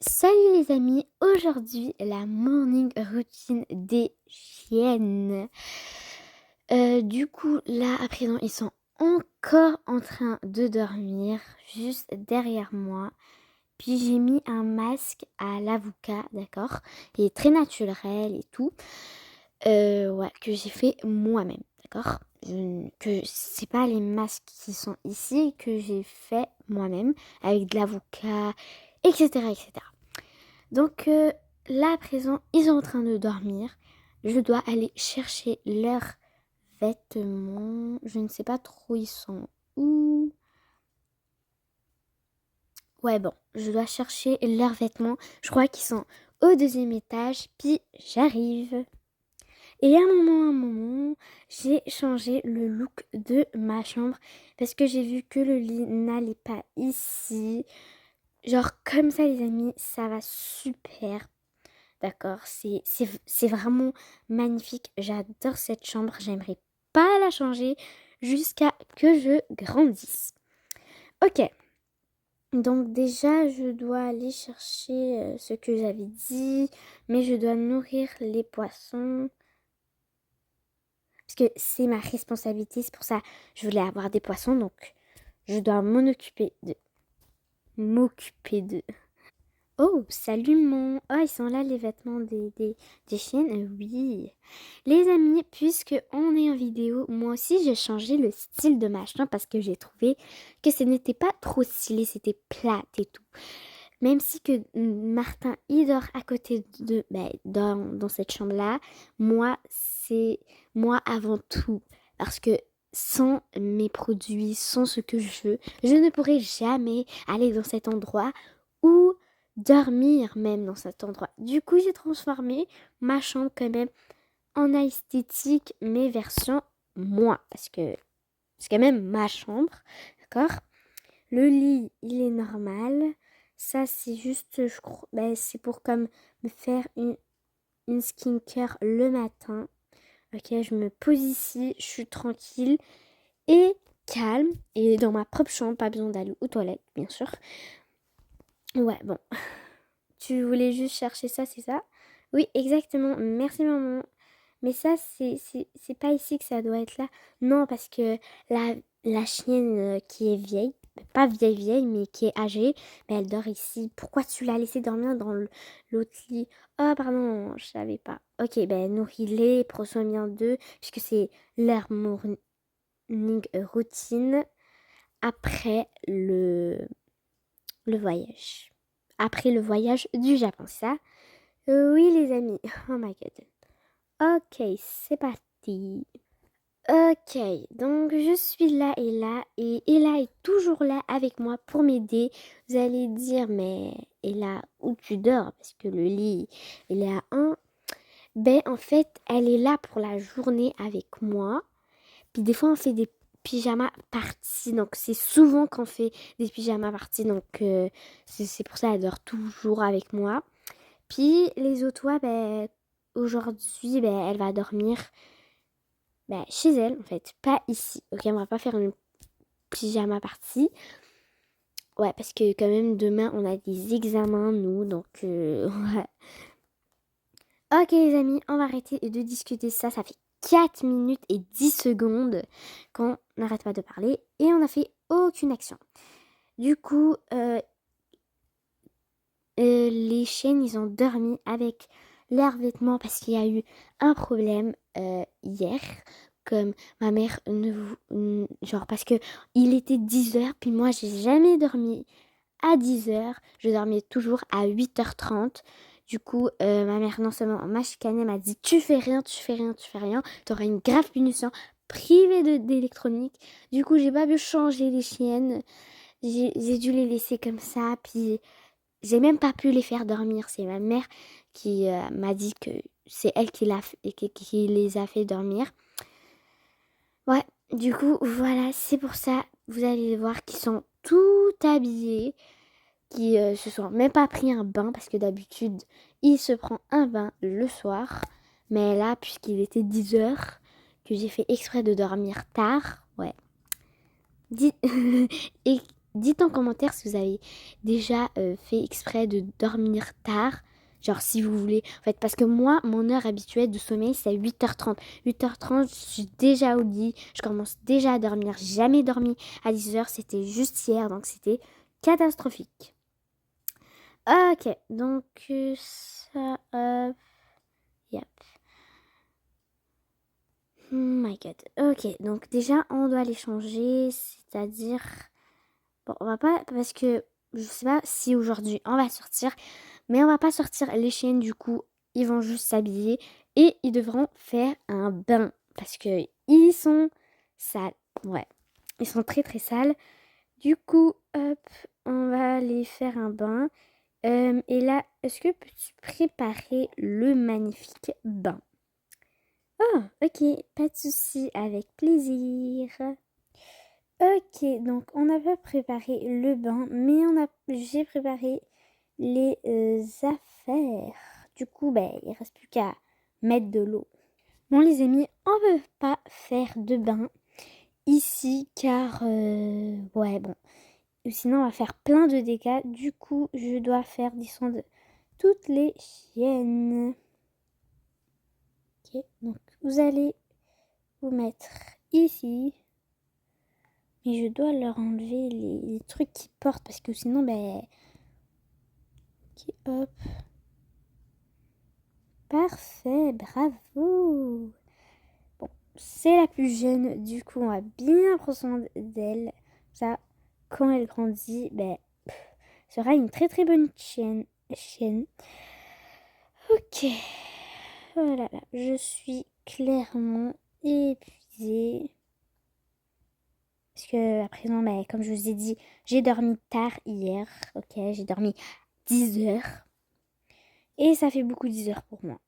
Salut les amis, aujourd'hui la morning routine des chiennes. Du coup là à présent ils sont encore en train de dormir juste derrière moi. Puis j'ai mis un masque à l'avocat, d'accord? Il est très naturel et tout. Ouais, que j'ai fait moi-même, d'accord? Que c'est pas les masques qui sont ici que j'ai fait moi-même avec de l'avocat, etc., etc. Donc là à présent, ils sont en train de dormir. Je dois aller chercher leurs vêtements. Je ne sais pas trop ils sont où. Ouais bon, je dois chercher leurs vêtements. Je crois qu'ils sont au deuxième étage. Puis j'arrive. Et à un moment, j'ai changé le look de ma chambre parce que j'ai vu que le lit n'allait pas ici. Genre comme ça les amis, ça va super. D'accord, c'est vraiment magnifique. J'adore cette chambre. J'aimerais pas la changer jusqu'à que je grandisse. Ok, donc déjà, je dois aller chercher ce que j'avais dit, mais je dois nourrir les poissons. Parce que c'est ma responsabilité, c'est pour ça que je voulais avoir des poissons, donc je dois m'occuper d'eux. Oh, salut mon... Oh, ils sont là les vêtements des chiennes. Oui. Les amis, puisque on est en vidéo, moi aussi j'ai changé le style de ma chambre parce que j'ai trouvé que ce n'était pas trop stylé, c'était plate et tout. Même si que Martin il dort à côté de dans cette chambre-là, moi c'est moi avant tout parce que sans mes produits, sans ce que je veux, je ne pourrais jamais aller dans cet endroit ou dormir même dans cet endroit. Du coup, j'ai transformé ma chambre quand même en esthétique, mais version moi parce que c'est quand même ma chambre, d'accord? Le lit, il est normal. Ça, c'est juste, je crois, c'est pour comme me faire une skincare le matin. Ok, je me pose ici, je suis tranquille et calme. Et dans ma propre chambre, pas besoin d'aller aux toilettes, bien sûr. Ouais, bon. Tu voulais juste chercher ça, c'est ça? Oui, exactement. Merci, maman. Mais ça, c'est pas ici que ça doit être là. Non, parce que la chienne qui est vieille, pas vieille vieille, mais qui est âgée, elle dort ici. Pourquoi tu l'as laissée dormir dans l'autre lit? Oh, pardon, je savais pas. Ok, nourris-les, prends soin bien d'eux, puisque c'est leur morning routine après le voyage. Après le voyage du Japon, ça? Oui, les amis. Oh my god. Ok, c'est parti. Ok, donc je suis là et Ella est toujours là avec moi pour m'aider. Vous allez dire, mais Ella, où tu dors? Parce que le lit, il est à un. Ben, en fait, elle est là pour la journée avec moi. Puis des fois, on fait des pyjamas parties. Donc, c'est souvent qu'on fait des pyjamas parties. Donc, c'est pour ça qu'elle dort toujours avec moi. Puis les autres, ouais, aujourd'hui, elle va dormir chez elle, en fait, pas ici. Ok, on va pas faire une pyjama party. Ouais, parce que quand même, demain, on a des examens, nous, donc ouais. Ok, les amis, on va arrêter de discuter ça. Ça fait 4 minutes et 10 secondes qu'on n'arrête pas de parler et on n'a fait aucune action. Du coup, les chiennes, ils ont dormi avec leurs vêtements parce qu'il y a eu un problème hier. Comme ma mère genre parce que il était 10h, puis moi j'ai jamais dormi à 10h, je dormais toujours à 8h30. Du coup, ma mère non seulement m'a chicanée, m'a dit tu fais rien, tu fais rien, tu fais rien, t'auras une grave punition, privée d'électronique. Du coup, j'ai pas pu changer les chiennes, j'ai dû les laisser comme ça, puis j'ai même pas pu les faire dormir. C'est ma mère qui m'a dit que c'est elle qui les a fait dormir. Ouais, du coup, voilà, c'est pour ça, vous allez voir qu'ils sont tout habillés, qui se sont même pas pris un bain, parce que d'habitude, il se prend un bain le soir. Mais là, puisqu'il était 10h, que j'ai fait exprès de dormir tard, ouais, Dites en commentaire si vous avez déjà fait exprès de dormir tard. Genre si vous voulez. En fait, parce que moi, mon heure habituelle de sommeil, c'est à 8h30. 8h30, je suis déjà au lit. Je commence déjà à dormir. J'ai jamais dormi à 10h. C'était juste hier. Donc c'était catastrophique. Ok. Donc ça... yep. Oh my god. Ok. Donc déjà, on doit les changer. C'est-à-dire... Bon, on va pas... Parce que je sais pas si aujourd'hui on va sortir. Mais on va pas sortir les chiennes du coup. Ils vont juste s'habiller et ils devront faire un bain parce que ils sont sales. Ouais, ils sont très très sales. Du coup, hop, on va les faire un bain. Et là, est-ce que peux-tu préparer le magnifique bain? Oh, ok, pas de souci, avec plaisir. Ok, donc on n'a pas préparé le bain, mais j'ai préparé les affaires. Du coup, ben, il reste plus qu'à mettre de l'eau. Bon, les amis, on ne peut pas faire de bain ici car, ouais, bon, sinon on va faire plein de dégâts. Du coup, je dois faire descendre toutes les chiennes. Ok, donc vous allez vous mettre ici. Mais je dois leur enlever les trucs qu'ils portent parce que sinon, ben... Ok, hop. Parfait, bravo. Bon, c'est la plus jeune, du coup, on va bien prendre soin d'elle. Ça, quand elle grandit, ben, sera une très très bonne chienne. Ok. Voilà, je suis clairement épuisée. Parce que, à présent, ben, comme je vous ai dit, j'ai dormi tard hier. Ok, j'ai dormi 10 heures. Et ça fait beaucoup 10 heures pour moi.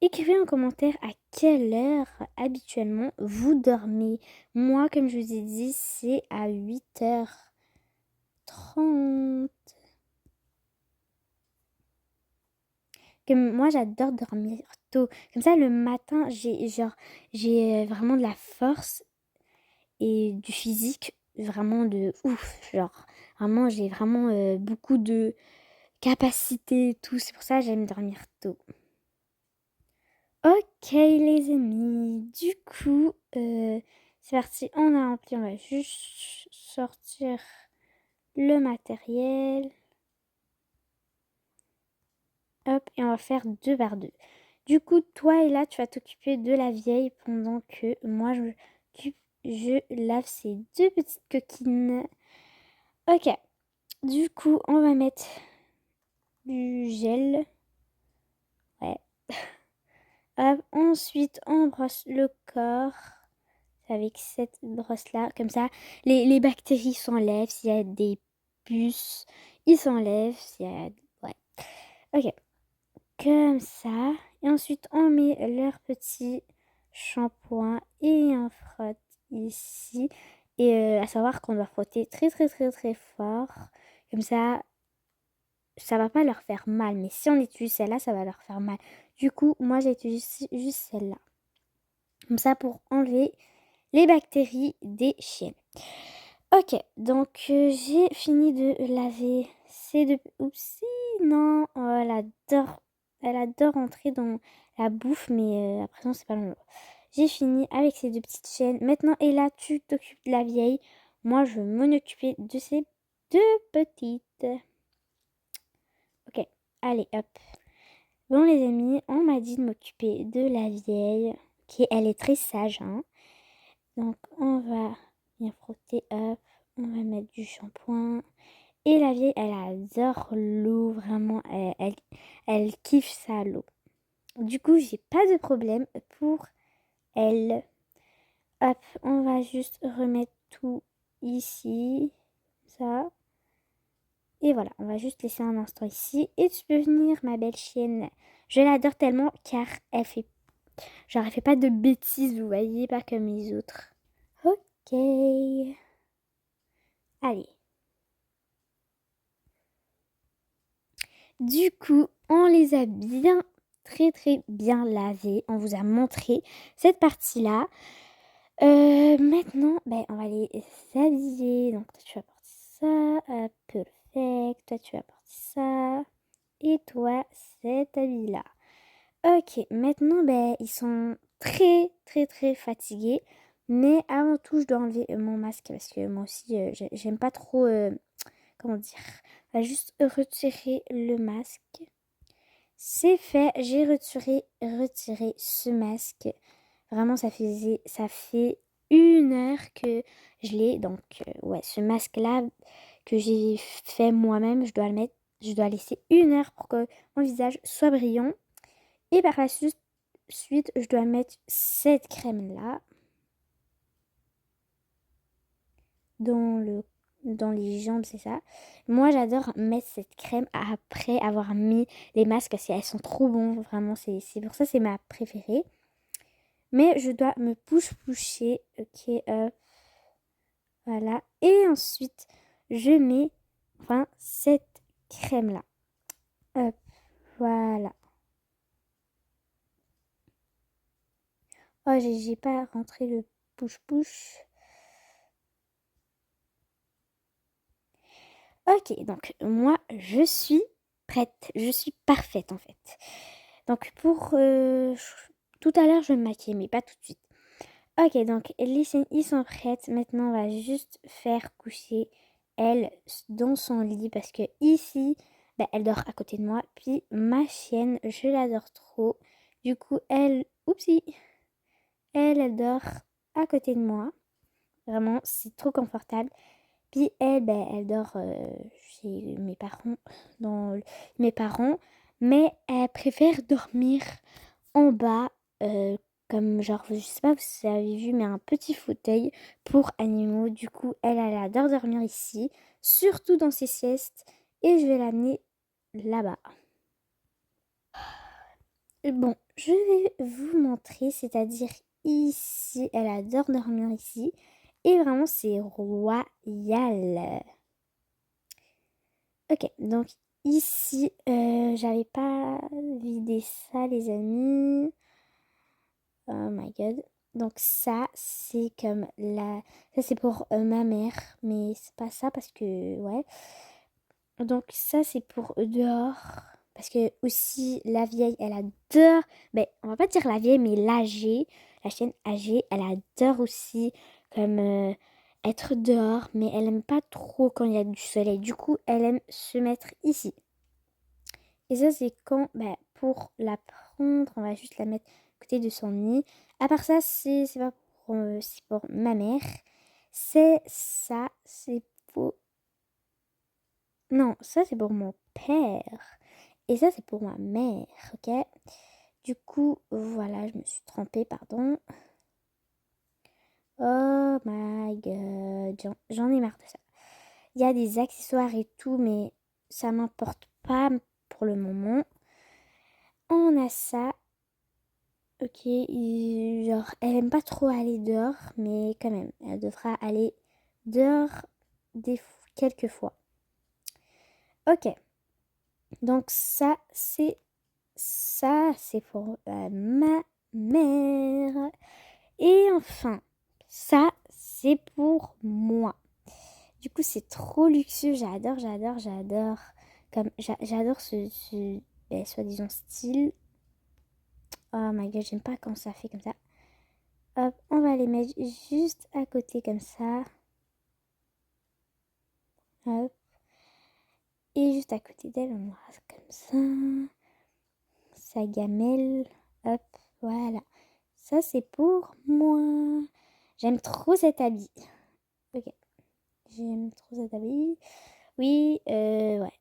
Écrivez en commentaire à quelle heure habituellement vous dormez. Moi, comme je vous ai dit, c'est à 8h30. Moi, j'adore dormir tôt. Comme ça, le matin, j'ai vraiment de la force et du physique, vraiment de ouf. Genre, vraiment, j'ai vraiment beaucoup de capacité et tout. C'est pour ça que j'aime dormir tôt. Ok les amis, du coup, c'est parti, on a rempli, on va juste sortir le matériel. Hop, et on va faire 2 par 2. Du coup, toi et là, tu vas t'occuper de la vieille pendant que moi, je lave ces 2 petites coquines. Ok, du coup, on va mettre du gel. Ouais. Hop, ensuite, on brosse le corps avec cette brosse là, comme ça les bactéries s'enlèvent. S'il y a des puces, ils s'enlèvent. S'il y a... ouais, ok, comme ça. Et ensuite on met leur petit shampoing et on frotte ici. Et à savoir qu'on doit frotter très très très très fort, comme ça va pas leur faire mal. Mais si on utilise celle-là, ça va leur faire mal. Du coup, moi j'ai utilisé juste celle-là, comme ça, pour enlever les bactéries des chiennes. Ok, donc j'ai fini de laver ces deux... Oupsie, non, oh, elle adore entrer dans la bouffe, mais à présent c'est pas long. J'ai fini avec ces 2 petites chiennes. Maintenant, Ella, tu t'occupes de la vieille. Moi, je vais m'en occuper de ces 2 petites. Ok, allez, hop. Bon les amis, on m'a dit de m'occuper de la vieille. Ok, elle est très sage, hein. Donc on va bien frotter, hop, on va mettre du shampoing. Et la vieille, elle adore l'eau, vraiment, elle kiffe ça, l'eau. Du coup, j'ai pas de problème pour elle. Hop, on va juste remettre tout ici, ça. Et voilà, on va juste laisser un instant ici. Et tu peux venir, ma belle chienne. Je l'adore tellement car elle fait pas de bêtises, vous voyez, pas comme les autres. Ok. Allez. Du coup, on les a très très bien lavés. On vous a montré cette partie-là. Maintenant, ben, on va les habiller. Donc, toi, tu vas porter ça. Perfect. Toi, tu vas porter ça. Et toi, cet habit-là. Ok, maintenant, ben, ils sont très, très, très fatigués. Mais avant tout, je dois enlever mon masque parce que moi aussi, j'aime pas trop, comment dire, on va juste retirer le masque. C'est fait, j'ai retiré ce masque. Vraiment, ça fait 1 heure que je l'ai. Donc, ouais, ce masque-là que j'ai fait moi-même, je dois laisser 1 heure pour que mon visage soit brillant. Et par la suite, je dois mettre cette crème-là dans dans les jambes, c'est ça. Moi, j'adore mettre cette crème après avoir mis les masques parce qu'elles sont trop bonnes, vraiment. C'est pour ça, c'est ma préférée. Mais je dois me push-pusher, ok, voilà. Et ensuite, je mets, enfin, cette crème-là. Hop, voilà. Oh, j'ai pas rentré le push-push. Ok, donc moi, je suis prête. Je suis parfaite, en fait. Donc, tout à l'heure, je vais me maquiller, mais pas tout de suite. Ok, donc les chaînes, ils sont prêtes. Maintenant, on va juste faire coucher elle dans son lit parce que ici, bah, elle dort à côté de moi. Puis ma chienne, je l'adore trop. Du coup, oupsie, elle dort à côté de moi. Vraiment, c'est trop confortable. Puis elle, ben, elle dort chez mes parents, mes parents, mais elle préfère dormir en bas, comme genre, je sais pas si vous avez vu, mais un petit fauteuil pour animaux. Du coup, elle adore dormir ici, surtout dans ses siestes, et je vais l'amener là-bas. Bon, je vais vous montrer, c'est-à-dire ici, elle adore dormir ici, et vraiment, c'est royal. Ok, donc ici, j'avais pas vidé ça, les amis. Oh my god. Donc ça, c'est comme la... Ça, c'est pour ma mère, mais c'est pas ça parce que... Ouais. Donc ça, c'est pour dehors. Parce que aussi, la vieille, elle adore... Ben, on va pas dire la vieille, mais l'âgée, la chienne âgée, elle adore aussi comme être dehors, mais elle aime pas trop quand il y a du soleil. Du coup, elle aime se mettre ici. Et ça, c'est quand, bah, pour la prendre, on va juste la mettre à côté de son lit. À part ça, c'est pas c'est pour ma mère. C'est pour... Non, ça, c'est pour mon père. Et ça, c'est pour ma mère, ok? Du coup, voilà, je me suis trompée, pardon. Oh my god, j'en ai marre de ça. Il y a des accessoires et tout, mais ça m'importe pas pour le moment. On a ça. Ok, genre, elle aime pas trop aller dehors, mais quand même, elle devra aller dehors quelques fois. Ok, donc ça c'est pour ma mère. Et enfin, ça c'est pour moi. Du coup, c'est trop luxueux, j'adore. J'adore ce soi-disant style. Oh my god, j'aime pas quand ça fait comme ça. Hop, on va les mettre juste à côté comme ça. Hop. Et juste à côté d'elle, on aura comme ça. Sa gamelle. Hop, voilà. Ça, c'est pour moi. J'aime trop cet habit. Ok. J'aime trop cet habit. Oui, ouais.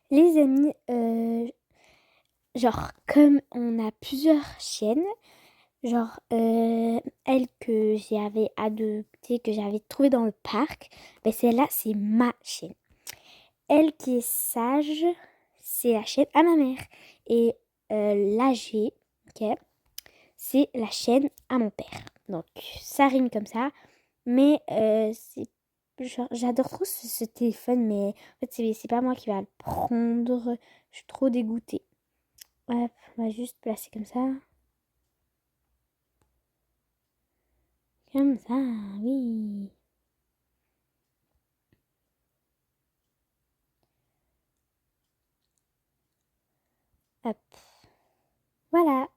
Les amis, genre, comme on a plusieurs chiennes, genre, elle que j'avais adoptée, que j'avais trouvée dans le parc, ben celle-là, c'est ma chienne. Elle qui est sage, c'est la chienne à ma mère. Et l'âgée, ok, c'est la chienne à mon père. Donc, ça rime comme ça. Mais j'adore trop ce téléphone, mais en fait, c'est pas moi qui va le prendre. Je suis trop dégoûtée. Hop, on va juste placer comme ça. Comme ça, oui. Hop. Voilà.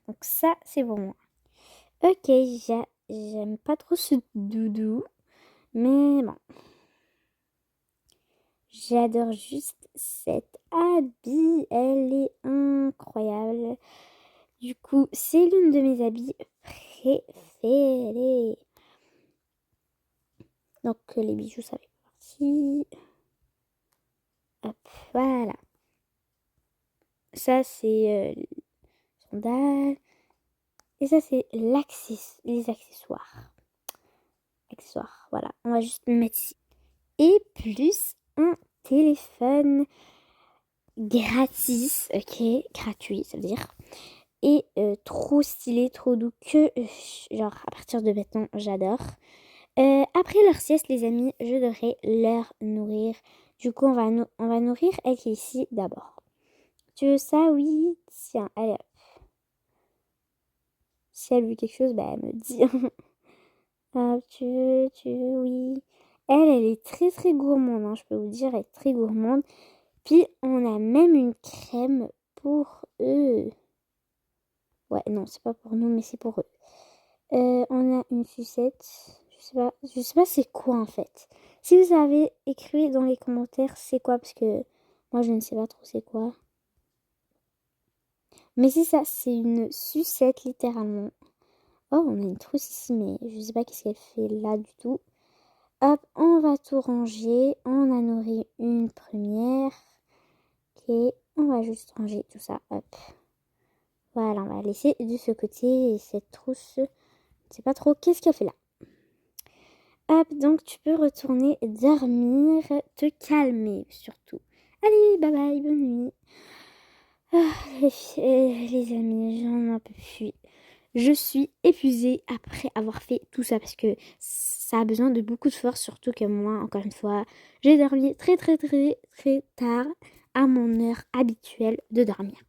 Donc ça, c'est pour moi. Ok, j'aime pas trop ce doudou. Mais bon. J'adore juste cette habit. Elle est incroyable. Du coup, c'est l'une de mes habits préférés. Donc, les bijoux, ça fait partie. Hop, voilà. Ça, c'est les sandales. Et ça, c'est les accessoires. Accessoires, voilà. On va juste le mettre ici. Et plus un téléphone gratis, ok, gratuit, ça veut dire. Et trop stylé, trop doux que, genre, à partir de maintenant, j'adore. Après leur sieste, les amis, je devrais leur nourrir. Du coup, on va nourrir elle qui est ici d'abord. Tu veux ça? Oui. Tiens, allez hop. Si elle veut quelque chose, bah, elle me dit. Hop, tu veux, oui. Elle est très très gourmande, hein, je peux vous dire, elle est très gourmande. Puis, on a même une crème pour eux. Ouais, non, c'est pas pour nous, mais c'est pour eux. On a une sucette. Je sais pas c'est quoi en fait. Si vous avez écrit dans les commentaires c'est quoi, parce que moi je ne sais pas trop c'est quoi. Mais c'est ça, c'est une sucette littéralement. Oh, on a une trousse ici, mais je sais pas qu'est-ce qu'elle fait là du tout. Hop, on va tout ranger. On a nourri une première. Ok, on va juste ranger tout ça. Hop. Voilà, on va laisser de ce côté. Et cette trousse, je ne sais pas trop qu'est-ce qu'elle fait là. Hop, donc tu peux retourner dormir, te calmer surtout. Allez, bye bye, bonne nuit. Ah, les amis, j'en peux plus. Je suis épuisée après avoir fait tout ça parce que ça a besoin de beaucoup de force, surtout que moi, encore une fois, j'ai dormi très très très très tard à mon heure habituelle de dormir.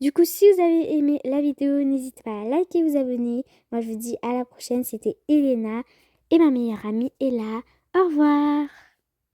Du coup, si vous avez aimé la vidéo, n'hésitez pas à liker, vous abonner. Moi, je vous dis à la prochaine. C'était Elena et ma meilleure amie Ella. Au revoir.